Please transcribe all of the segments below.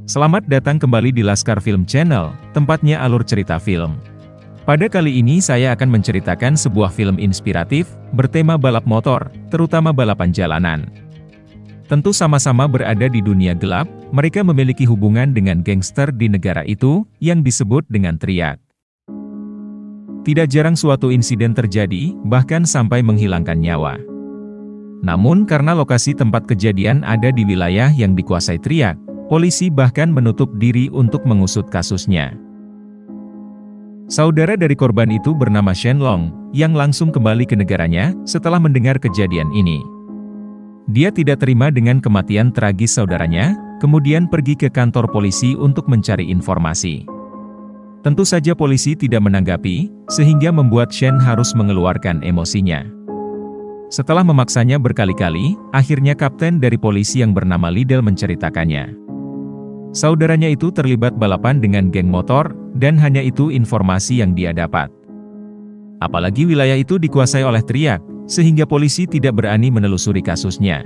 Selamat datang kembali di Laskar Film Channel, tempatnya alur cerita film. Pada kali ini saya akan menceritakan sebuah film inspiratif, bertema balap motor, terutama balapan jalanan. Tentu sama-sama berada di dunia gelap, mereka memiliki hubungan dengan gangster di negara itu, yang disebut dengan Triad. Tidak jarang suatu insiden terjadi, bahkan sampai menghilangkan nyawa. Namun karena lokasi tempat kejadian ada di wilayah yang dikuasai Triad, polisi bahkan menutup diri untuk mengusut kasusnya. Saudara dari korban itu bernama Shenlong, yang langsung kembali ke negaranya setelah mendengar kejadian ini. Dia tidak terima dengan kematian tragis saudaranya, kemudian pergi ke kantor polisi untuk mencari informasi. Tentu saja polisi tidak menanggapi, sehingga membuat Shen harus mengeluarkan emosinya. Setelah memaksanya berkali-kali, akhirnya kapten dari polisi yang bernama Lidl menceritakannya. Saudaranya itu terlibat balapan dengan geng motor, dan hanya itu informasi yang dia dapat. Apalagi wilayah itu dikuasai oleh Triad, sehingga polisi tidak berani menelusuri kasusnya.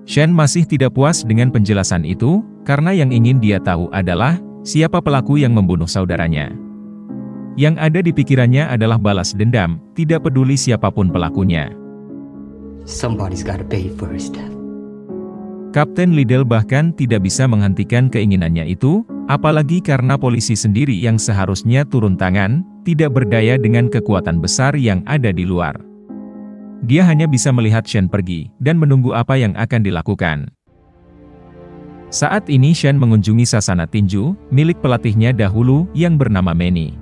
Shen masih tidak puas dengan penjelasan itu, karena yang ingin dia tahu adalah, siapa pelaku yang membunuh saudaranya. Yang ada di pikirannya adalah balas dendam, tidak peduli siapapun pelakunya. Somebody's gotta pay for his death. Kapten Lidl bahkan tidak bisa menghentikan keinginannya itu, apalagi karena polisi sendiri yang seharusnya turun tangan, tidak berdaya dengan kekuatan besar yang ada di luar. Dia hanya bisa melihat Shen pergi, dan menunggu apa yang akan dilakukan. Saat ini Shen mengunjungi sasana tinju, milik pelatihnya dahulu yang bernama Manny.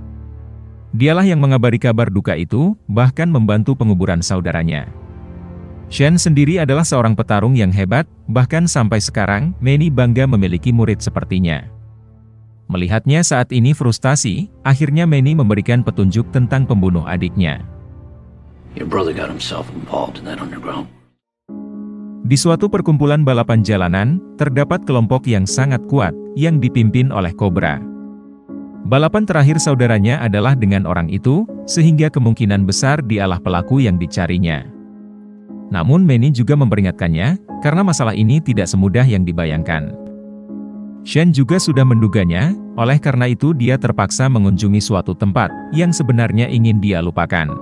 Dialah yang mengabari kabar duka itu, bahkan membantu penguburan saudaranya. Shen sendiri adalah seorang petarung yang hebat, bahkan sampai sekarang, Manny bangga memiliki murid sepertinya. Melihatnya saat ini frustasi, akhirnya Manny memberikan petunjuk tentang pembunuh adiknya. Your brother got himself involved in that underground. Di suatu perkumpulan balapan jalanan, terdapat kelompok yang sangat kuat, yang dipimpin oleh Cobra. Balapan terakhir saudaranya adalah dengan orang itu, sehingga kemungkinan besar dialah pelaku yang dicarinya. Namun Manny juga memperingatkannya, karena masalah ini tidak semudah yang dibayangkan. Shen juga sudah menduganya, oleh karena itu dia terpaksa mengunjungi suatu tempat, yang sebenarnya ingin dia lupakan.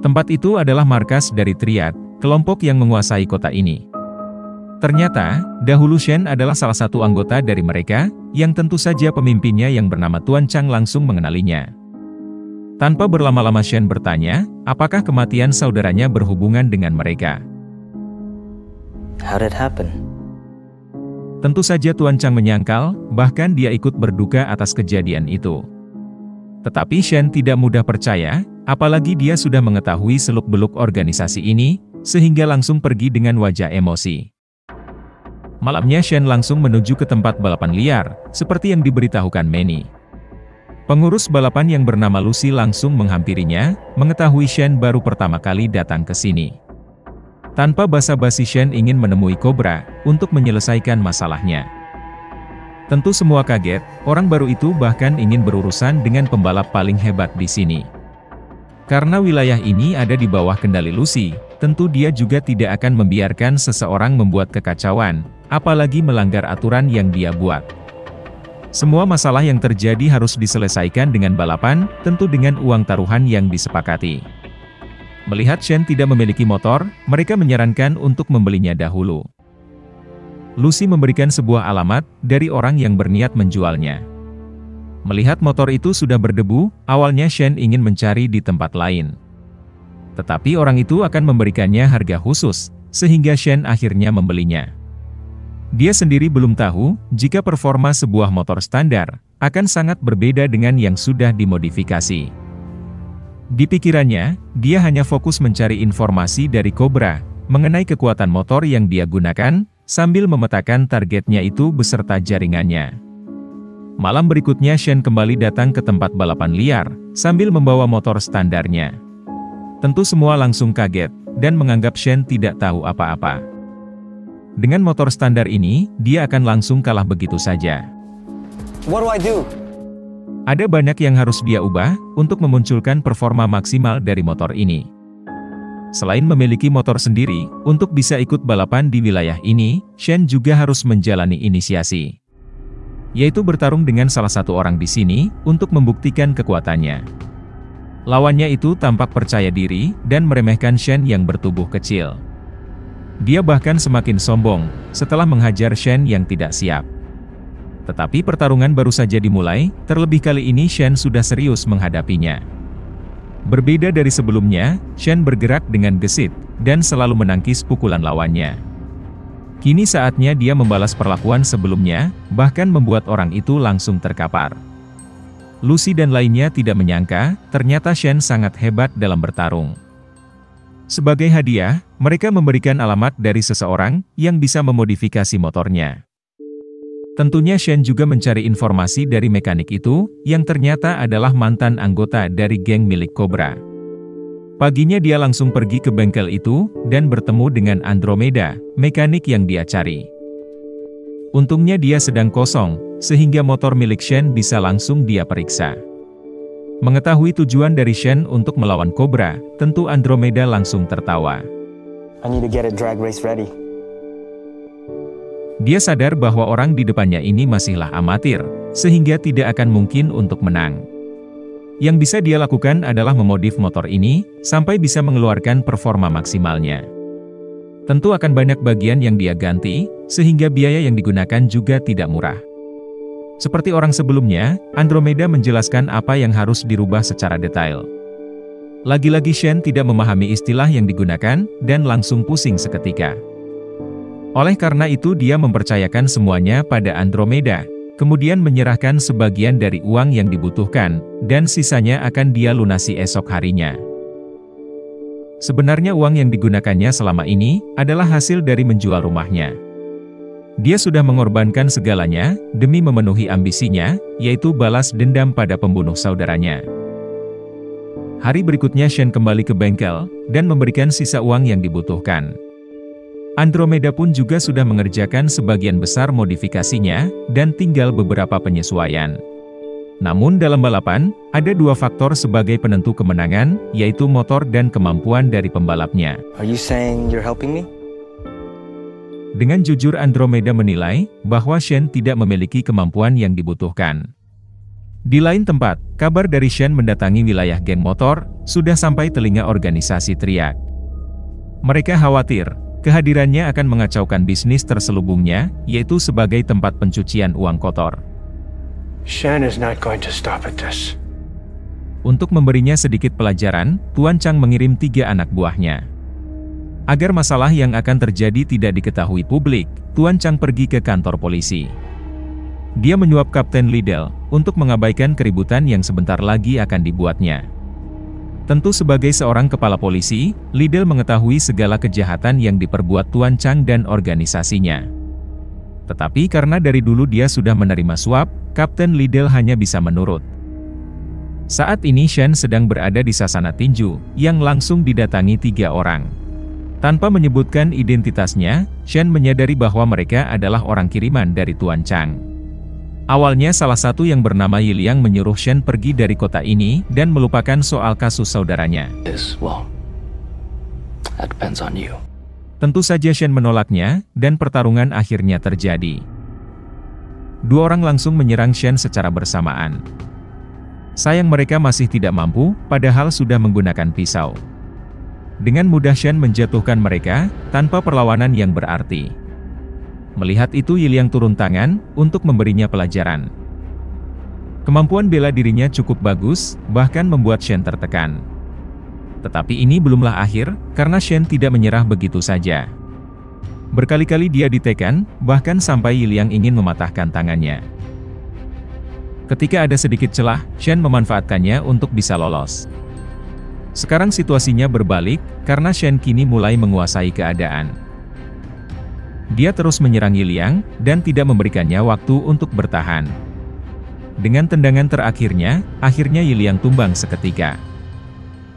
Tempat itu adalah markas dari Triad, kelompok yang menguasai kota ini. Ternyata, dahulu Shen adalah salah satu anggota dari mereka, yang tentu saja pemimpinnya yang bernama Tuan Chang langsung mengenalinya. Tanpa berlama-lama Shen bertanya, apakah kematian saudaranya berhubungan dengan mereka. How did it happen? Tentu saja Tuan Chang menyangkal, bahkan dia ikut berduka atas kejadian itu. Tetapi Shen tidak mudah percaya, apalagi dia sudah mengetahui seluk-beluk organisasi ini, sehingga langsung pergi dengan wajah emosi. Malamnya Shen langsung menuju ke tempat balapan liar, seperti yang diberitahukan Manny. Pengurus balapan yang bernama Lucy langsung menghampirinya, mengetahui Shen baru pertama kali datang ke sini. Tanpa basa-basi Shen ingin menemui Cobra, untuk menyelesaikan masalahnya. Tentu semua kaget, orang baru itu bahkan ingin berurusan dengan pembalap paling hebat di sini. Karena wilayah ini ada di bawah kendali Lucy, tentu dia juga tidak akan membiarkan seseorang membuat kekacauan, apalagi melanggar aturan yang dia buat. Semua masalah yang terjadi harus diselesaikan dengan balapan, tentu dengan uang taruhan yang disepakati. Melihat Shen tidak memiliki motor, mereka menyarankan untuk membelinya dahulu. Lucy memberikan sebuah alamat dari orang yang berniat menjualnya. Melihat motor itu sudah berdebu, awalnya Shen ingin mencari di tempat lain. Tetapi orang itu akan memberikannya harga khusus, sehingga Shen akhirnya membelinya. Dia sendiri belum tahu, jika performa sebuah motor standar, akan sangat berbeda dengan yang sudah dimodifikasi. Di pikirannya, dia hanya fokus mencari informasi dari Cobra, mengenai kekuatan motor yang dia gunakan, sambil memetakan targetnya itu beserta jaringannya. Malam berikutnya Shen kembali datang ke tempat balapan liar, sambil membawa motor standarnya. Tentu semua langsung kaget, dan menganggap Shen tidak tahu apa-apa. Dengan motor standar ini, dia akan langsung kalah begitu saja. What do I do? Ada banyak yang harus dia ubah, untuk memunculkan performa maksimal dari motor ini. Selain memiliki motor sendiri, untuk bisa ikut balapan di wilayah ini, Shen juga harus menjalani inisiasi. Yaitu bertarung dengan salah satu orang di sini, untuk membuktikan kekuatannya. Lawannya itu tampak percaya diri, dan meremehkan Shen yang bertubuh kecil. Dia bahkan semakin sombong, setelah menghajar Shen yang tidak siap. Tetapi pertarungan baru saja dimulai, terlebih kali ini Shen sudah serius menghadapinya. Berbeda dari sebelumnya, Shen bergerak dengan gesit, dan selalu menangkis pukulan lawannya. Kini saatnya dia membalas perlakuan sebelumnya, bahkan membuat orang itu langsung terkapar. Lucy dan lainnya tidak menyangka, ternyata Shen sangat hebat dalam bertarung. Sebagai hadiah, mereka memberikan alamat dari seseorang, yang bisa memodifikasi motornya. Tentunya Shen juga mencari informasi dari mekanik itu, yang ternyata adalah mantan anggota dari geng milik Cobra. Paginya dia langsung pergi ke bengkel itu, dan bertemu dengan Andromeda, mekanik yang dia cari. Untungnya dia sedang kosong, sehingga motor milik Shen bisa langsung dia periksa. Mengetahui tujuan dari Shen untuk melawan Cobra, tentu Andromeda langsung tertawa. I need to get a drag race ready. Dia sadar bahwa orang di depannya ini masihlah amatir, sehingga tidak akan mungkin untuk menang. Yang bisa dia lakukan adalah memodif motor ini, sampai bisa mengeluarkan performa maksimalnya. Tentu akan banyak bagian yang dia ganti, sehingga biaya yang digunakan juga tidak murah. Seperti orang sebelumnya, Andromeda menjelaskan apa yang harus dirubah secara detail. Lagi-lagi Shen tidak memahami istilah yang digunakan, dan langsung pusing seketika. Oleh karena itu dia mempercayakan semuanya pada Andromeda, kemudian menyerahkan sebagian dari uang yang dibutuhkan, dan sisanya akan dia lunasi esok harinya. Sebenarnya uang yang digunakannya selama ini, adalah hasil dari menjual rumahnya. Dia sudah mengorbankan segalanya, demi memenuhi ambisinya, yaitu balas dendam pada pembunuh saudaranya. Hari berikutnya Shen kembali ke bengkel, dan memberikan sisa uang yang dibutuhkan. Andromeda pun juga sudah mengerjakan sebagian besar modifikasinya, dan tinggal beberapa penyesuaian. Namun dalam balapan, ada dua faktor sebagai penentu kemenangan, yaitu motor dan kemampuan dari pembalapnya. Are you saying you're helping me? Dengan jujur Andromeda menilai, bahwa Shen tidak memiliki kemampuan yang dibutuhkan. Di lain tempat, kabar dari Shen mendatangi wilayah geng motor, sudah sampai telinga organisasi teriak. Mereka khawatir, kehadirannya akan mengacaukan bisnis terselubungnya, yaitu sebagai tempat pencucian uang kotor. Shen is not going to stop at this. Untuk memberinya sedikit pelajaran, Tuan Chang mengirim 3 anak buahnya. Agar masalah yang akan terjadi tidak diketahui publik, Tuan Chang pergi ke kantor polisi. Dia menyuap Kapten Liddell, untuk mengabaikan keributan yang sebentar lagi akan dibuatnya. Tentu sebagai seorang kepala polisi, Liddell mengetahui segala kejahatan yang diperbuat Tuan Chang dan organisasinya. Tetapi karena dari dulu dia sudah menerima suap, Kapten Liddell hanya bisa menurut. Saat ini Shen sedang berada di sasana tinju, yang langsung didatangi 3 orang. Tanpa menyebutkan identitasnya, Shen menyadari bahwa mereka adalah orang kiriman dari Tuan Chang. Awalnya salah satu yang bernama Yiliang menyuruh Shen pergi dari kota ini, dan melupakan soal kasus saudaranya. Well, that depends on you. Tentu saja Shen menolaknya, dan pertarungan akhirnya terjadi. 2 orang langsung menyerang Shen secara bersamaan. Sayang mereka masih tidak mampu, padahal sudah menggunakan pisau. Dengan mudah Shen menjatuhkan mereka, tanpa perlawanan yang berarti. Melihat itu Yiliang turun tangan, untuk memberinya pelajaran. Kemampuan bela dirinya cukup bagus, bahkan membuat Shen tertekan. Tetapi ini belumlah akhir, karena Shen tidak menyerah begitu saja. Berkali-kali dia ditekan, bahkan sampai Yiliang ingin mematahkan tangannya. Ketika ada sedikit celah, Shen memanfaatkannya untuk bisa lolos. Sekarang situasinya berbalik, karena Shen kini mulai menguasai keadaan. Dia terus menyerang Yiliang, dan tidak memberikannya waktu untuk bertahan. Dengan tendangan terakhirnya, akhirnya Yiliang tumbang seketika.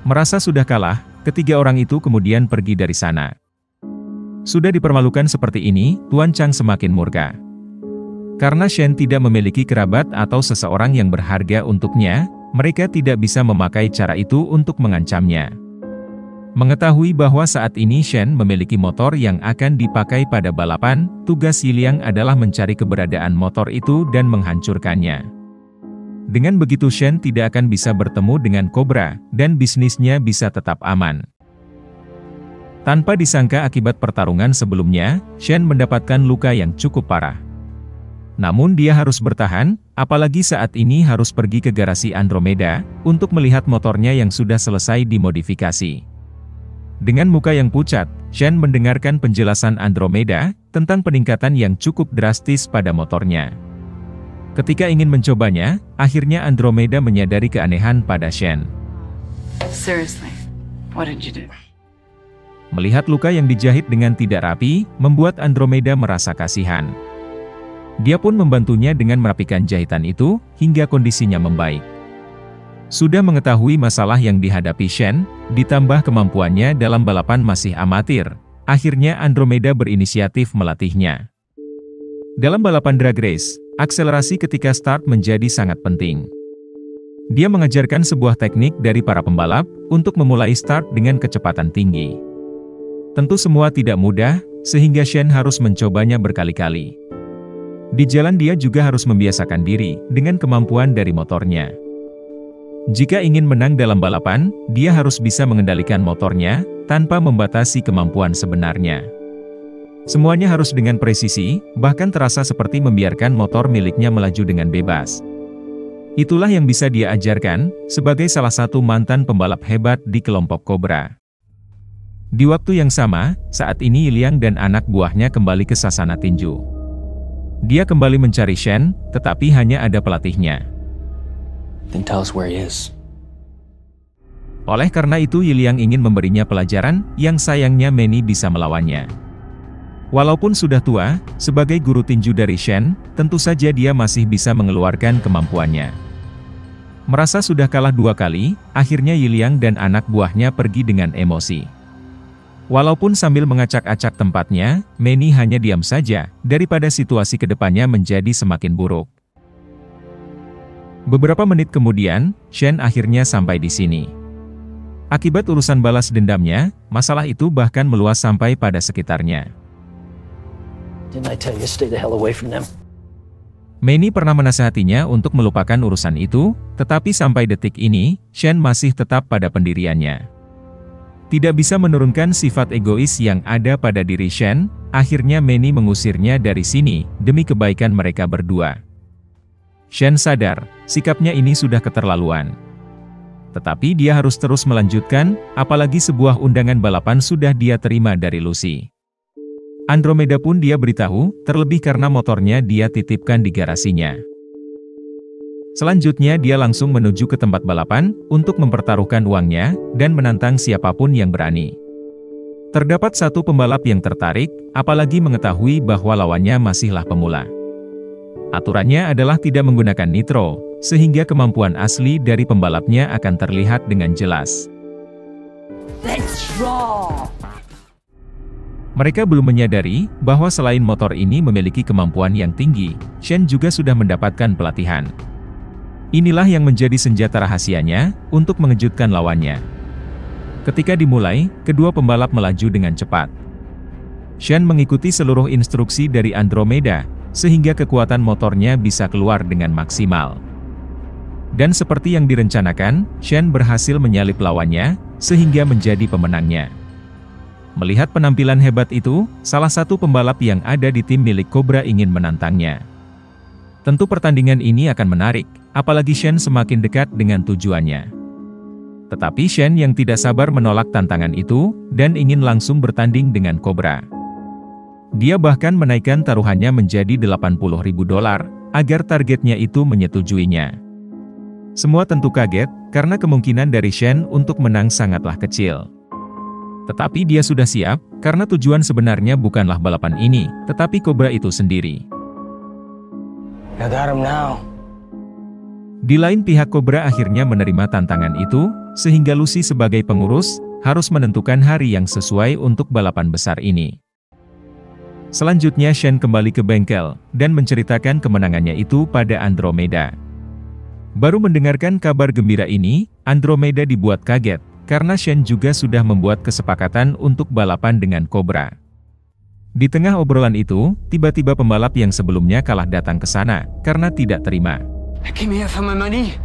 Merasa sudah kalah, 3 orang itu kemudian pergi dari sana. Sudah dipermalukan seperti ini, Tuan Chang semakin murka. Karena Shen tidak memiliki kerabat atau seseorang yang berharga untuknya, mereka tidak bisa memakai cara itu untuk mengancamnya. Mengetahui bahwa saat ini Shen memiliki motor yang akan dipakai pada balapan, tugas Yiliang adalah mencari keberadaan motor itu dan menghancurkannya. Dengan begitu Shen tidak akan bisa bertemu dengan Cobra, dan bisnisnya bisa tetap aman. Tanpa disangka akibat pertarungan sebelumnya, Shen mendapatkan luka yang cukup parah. Namun dia harus bertahan, apalagi saat ini harus pergi ke garasi Andromeda, untuk melihat motornya yang sudah selesai dimodifikasi. Dengan muka yang pucat, Shen mendengarkan penjelasan Andromeda, tentang peningkatan yang cukup drastis pada motornya. Ketika ingin mencobanya, akhirnya Andromeda menyadari keanehan pada Shen. Seriously, what did you do? Melihat luka yang dijahit dengan tidak rapi, membuat Andromeda merasa kasihan. Dia pun membantunya dengan merapikan jahitan itu, hingga kondisinya membaik. Sudah mengetahui masalah yang dihadapi Shen, ditambah kemampuannya dalam balapan masih amatir, akhirnya Andromeda berinisiatif melatihnya. Dalam balapan drag race, akselerasi ketika start menjadi sangat penting. Dia mengajarkan sebuah teknik dari para pembalap, untuk memulai start dengan kecepatan tinggi. Tentu semua tidak mudah, sehingga Shen harus mencobanya berkali-kali. Di jalan dia juga harus membiasakan diri, dengan kemampuan dari motornya. Jika ingin menang dalam balapan, dia harus bisa mengendalikan motornya, tanpa membatasi kemampuan sebenarnya. Semuanya harus dengan presisi, bahkan terasa seperti membiarkan motor miliknya melaju dengan bebas. Itulah yang bisa dia ajarkan, sebagai salah satu mantan pembalap hebat di kelompok Cobra. Di waktu yang sama, saat ini Yiliang dan anak buahnya kembali ke sasana tinju. Dia kembali mencari Shen, tetapi hanya ada pelatihnya. Then tell us where he is. Oleh karena itu Yiliang ingin memberinya pelajaran, yang sayangnya Manny bisa melawannya. Walaupun sudah tua, sebagai guru tinju dari Shen, tentu saja dia masih bisa mengeluarkan kemampuannya. Merasa sudah kalah 2 kali, akhirnya Yiliang dan anak buahnya pergi dengan emosi. Walaupun sambil mengacak-acak tempatnya, Manny hanya diam saja, daripada situasi kedepannya menjadi semakin buruk. Beberapa menit kemudian, Shen akhirnya sampai di sini. Akibat urusan balas dendamnya, masalah itu bahkan meluas sampai pada sekitarnya. Didn't I tell you to stay the hell away from them? Manny pernah menasihatinya untuk melupakan urusan itu, tetapi sampai detik ini, Shen masih tetap pada pendiriannya. Tidak bisa menurunkan sifat egois yang ada pada diri Shen, akhirnya Manny mengusirnya dari sini, demi kebaikan mereka berdua. Shen sadar, sikapnya ini sudah keterlaluan. Tetapi dia harus terus melanjutkan, apalagi sebuah undangan balapan sudah dia terima dari Lucy. Andromeda pun dia beritahu, terlebih karena motornya dia titipkan di garasinya. Selanjutnya dia langsung menuju ke tempat balapan, untuk mempertaruhkan uangnya, dan menantang siapapun yang berani. Terdapat satu pembalap yang tertarik, apalagi mengetahui bahwa lawannya masihlah pemula. Aturannya adalah tidak menggunakan nitro, sehingga kemampuan asli dari pembalapnya akan terlihat dengan jelas. Let's draw! Mereka belum menyadari, bahwa selain motor ini memiliki kemampuan yang tinggi, Shen juga sudah mendapatkan pelatihan. Inilah yang menjadi senjata rahasianya, untuk mengejutkan lawannya. Ketika dimulai, kedua pembalap melaju dengan cepat. Shen mengikuti seluruh instruksi dari Andromeda, sehingga kekuatan motornya bisa keluar dengan maksimal. Dan seperti yang direncanakan, Shen berhasil menyalip lawannya, sehingga menjadi pemenangnya. Melihat penampilan hebat itu, salah satu pembalap yang ada di tim milik Cobra ingin menantangnya. Tentu pertandingan ini akan menarik, apalagi Shen semakin dekat dengan tujuannya. Tetapi Shen yang tidak sabar menolak tantangan itu, dan ingin langsung bertanding dengan Cobra. Dia bahkan menaikkan taruhannya menjadi $80.000, agar targetnya itu menyetujuinya. Semua tentu kaget, karena kemungkinan dari Shen untuk menang sangatlah kecil. Tetapi dia sudah siap, karena tujuan sebenarnya bukanlah balapan ini, tetapi Cobra itu sendiri. I got him now. Di lain pihak Cobra akhirnya menerima tantangan itu, sehingga Lucy sebagai pengurus, harus menentukan hari yang sesuai untuk balapan besar ini. Selanjutnya Shen kembali ke bengkel, dan menceritakan kemenangannya itu pada Andromeda. Baru mendengarkan kabar gembira ini, Andromeda dibuat kaget, karena Shen juga sudah membuat kesepakatan untuk balapan dengan Cobra. Di tengah obrolan itu, tiba-tiba pembalap yang sebelumnya kalah datang ke sana, karena tidak terima. I came here for my money.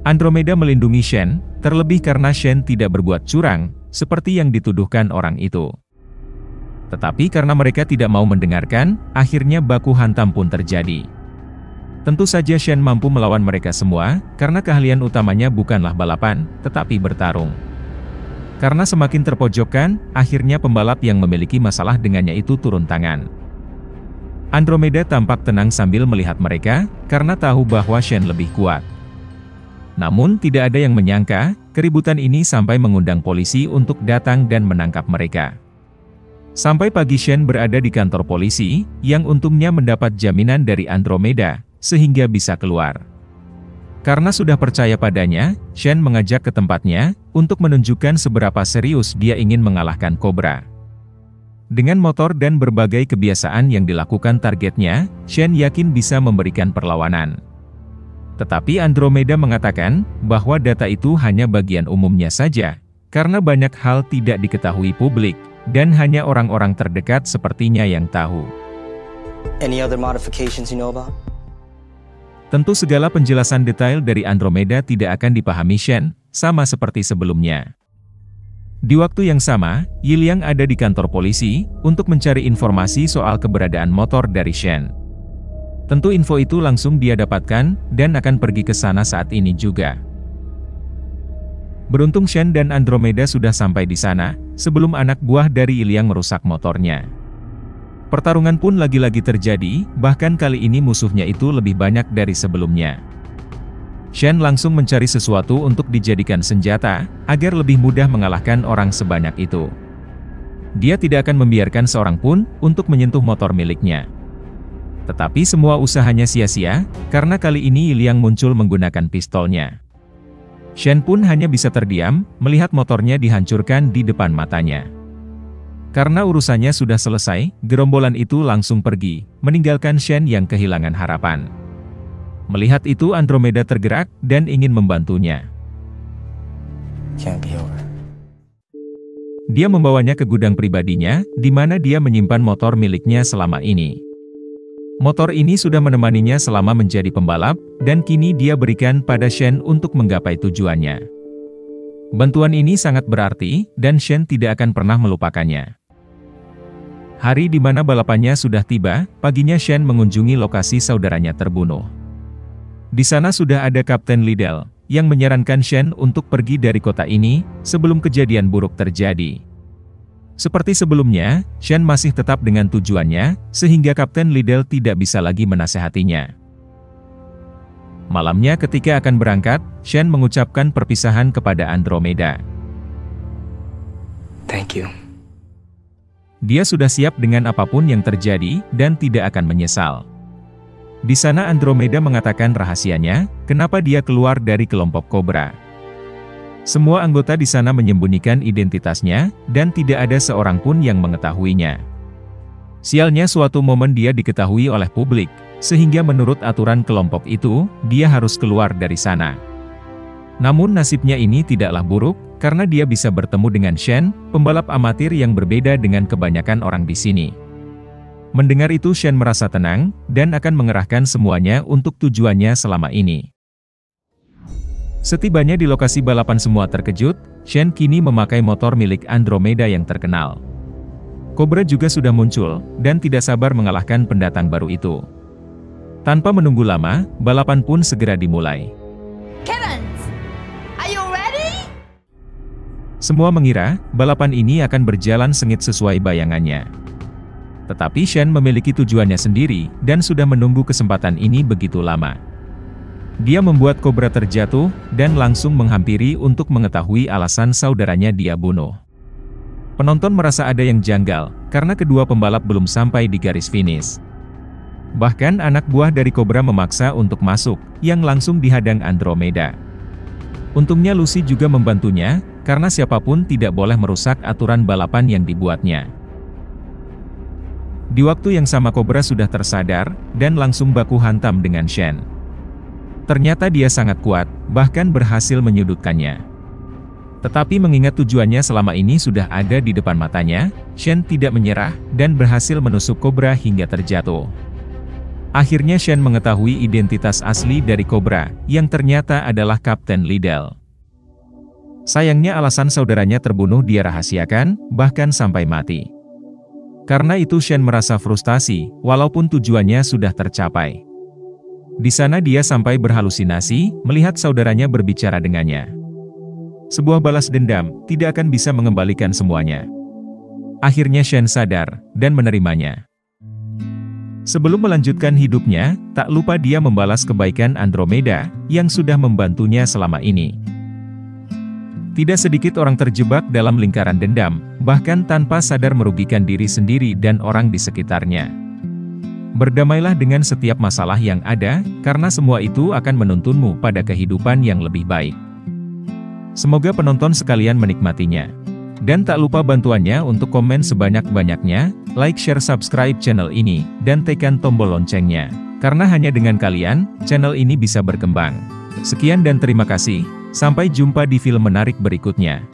Andromeda melindungi Shen, terlebih karena Shen tidak berbuat curang, seperti yang dituduhkan orang itu. Tetapi karena mereka tidak mau mendengarkan, akhirnya baku hantam pun terjadi. Tentu saja Shen mampu melawan mereka semua, karena keahlian utamanya bukanlah balapan, tetapi bertarung. Karena semakin terpojokkan, akhirnya pembalap yang memiliki masalah dengannya itu turun tangan. Andromeda tampak tenang sambil melihat mereka, karena tahu bahwa Shen lebih kuat. Namun tidak ada yang menyangka, keributan ini sampai mengundang polisi untuk datang dan menangkap mereka. Sampai pagi Shen berada di kantor polisi, yang untungnya mendapat jaminan dari Andromeda, sehingga bisa keluar. Karena sudah percaya padanya, Shen mengajak ke tempatnya, untuk menunjukkan seberapa serius dia ingin mengalahkan Cobra. Dengan motor dan berbagai kebiasaan yang dilakukan targetnya, Shen yakin bisa memberikan perlawanan. Tetapi Andromeda mengatakan, bahwa data itu hanya bagian umumnya saja, karena banyak hal tidak diketahui publik, dan hanya orang-orang terdekat sepertinya yang tahu. Any other modifications you know about? Tentu segala penjelasan detail dari Andromeda tidak akan dipahami Shen, sama seperti sebelumnya. Di waktu yang sama, Yiliang ada di kantor polisi, untuk mencari informasi soal keberadaan motor dari Shen. Tentu info itu langsung dia dapatkan, dan akan pergi ke sana saat ini juga. Beruntung Shen dan Andromeda sudah sampai di sana, sebelum anak buah dari Yiliang merusak motornya. Pertarungan pun lagi-lagi terjadi, bahkan kali ini musuhnya itu lebih banyak dari sebelumnya. Shen langsung mencari sesuatu untuk dijadikan senjata, agar lebih mudah mengalahkan orang sebanyak itu. Dia tidak akan membiarkan seorang pun, untuk menyentuh motor miliknya. Tetapi semua usahanya sia-sia, karena kali ini Yiliang muncul menggunakan pistolnya. Shen pun hanya bisa terdiam, melihat motornya dihancurkan di depan matanya. Karena urusannya sudah selesai, gerombolan itu langsung pergi, meninggalkan Shen yang kehilangan harapan. Melihat itu Andromeda tergerak, dan ingin membantunya. Can't be over. Dia membawanya ke gudang pribadinya, di mana dia menyimpan motor miliknya selama ini. Motor ini sudah menemaninya selama menjadi pembalap, dan kini dia berikan pada Shen untuk menggapai tujuannya. Bantuan ini sangat berarti, dan Shen tidak akan pernah melupakannya. Hari di mana balapannya sudah tiba, paginya Shen mengunjungi lokasi saudaranya terbunuh. Di sana sudah ada Kapten Liddell, yang menyarankan Shen untuk pergi dari kota ini, sebelum kejadian buruk terjadi. Seperti sebelumnya, Shen masih tetap dengan tujuannya, sehingga Kapten Liddell tidak bisa lagi menasehatinya. Malamnya ketika akan berangkat, Shen mengucapkan perpisahan kepada Andromeda. Thank you. Dia sudah siap dengan apapun yang terjadi, dan tidak akan menyesal. Di sana Andromeda mengatakan rahasianya, kenapa dia keluar dari kelompok Cobra. Semua anggota di sana menyembunyikan identitasnya, dan tidak ada seorang pun yang mengetahuinya. Sialnya suatu momen dia diketahui oleh publik, sehingga menurut aturan kelompok itu, dia harus keluar dari sana. Namun nasibnya ini tidaklah buruk, karena dia bisa bertemu dengan Shen, pembalap amatir yang berbeda dengan kebanyakan orang di sini. Mendengar itu Shen merasa tenang, dan akan mengerahkan semuanya untuk tujuannya selama ini. Setibanya di lokasi balapan semua terkejut, Shen kini memakai motor milik Andromeda yang terkenal. Cobra juga sudah muncul, dan tidak sabar mengalahkan pendatang baru itu. Tanpa menunggu lama, balapan pun segera dimulai. Kevin's, are you ready? Semua mengira, balapan ini akan berjalan sengit sesuai bayangannya. Tetapi Shen memiliki tujuannya sendiri, dan sudah menunggu kesempatan ini begitu lama. Dia membuat Cobra terjatuh, dan langsung menghampiri untuk mengetahui alasan saudaranya dia bunuh. Penonton merasa ada yang janggal, karena kedua pembalap belum sampai di garis finish. Bahkan anak buah dari Cobra memaksa untuk masuk, yang langsung dihadang Andromeda. Untungnya Lucy juga membantunya, karena siapapun tidak boleh merusak aturan balapan yang dibuatnya. Di waktu yang sama Cobra sudah tersadar, dan langsung baku hantam dengan Shen. Ternyata dia sangat kuat, bahkan berhasil menyudutkannya. Tetapi mengingat tujuannya selama ini sudah ada di depan matanya, Shen tidak menyerah, dan berhasil menusuk kobra hingga terjatuh. Akhirnya Shen mengetahui identitas asli dari kobra, yang ternyata adalah Kapten Liddell. Sayangnya alasan saudaranya terbunuh dia rahasiakan, bahkan sampai mati. Karena itu Shen merasa frustasi, walaupun tujuannya sudah tercapai. Di sana dia sampai berhalusinasi, melihat saudaranya berbicara dengannya. Sebuah balas dendam, tidak akan bisa mengembalikan semuanya. Akhirnya Shen sadar, dan menerimanya. Sebelum melanjutkan hidupnya, tak lupa dia membalas kebaikan Andromeda, yang sudah membantunya selama ini. Tidak sedikit orang terjebak dalam lingkaran dendam, bahkan tanpa sadar merugikan diri sendiri dan orang di sekitarnya. Berdamailah dengan setiap masalah yang ada, karena semua itu akan menuntunmu pada kehidupan yang lebih baik. Semoga penonton sekalian menikmatinya. Dan tak lupa bantuannya untuk komen sebanyak-banyaknya, like, share, subscribe channel ini, dan tekan tombol loncengnya. Karena hanya dengan kalian, channel ini bisa berkembang. Sekian dan terima kasih, sampai jumpa di film menarik berikutnya.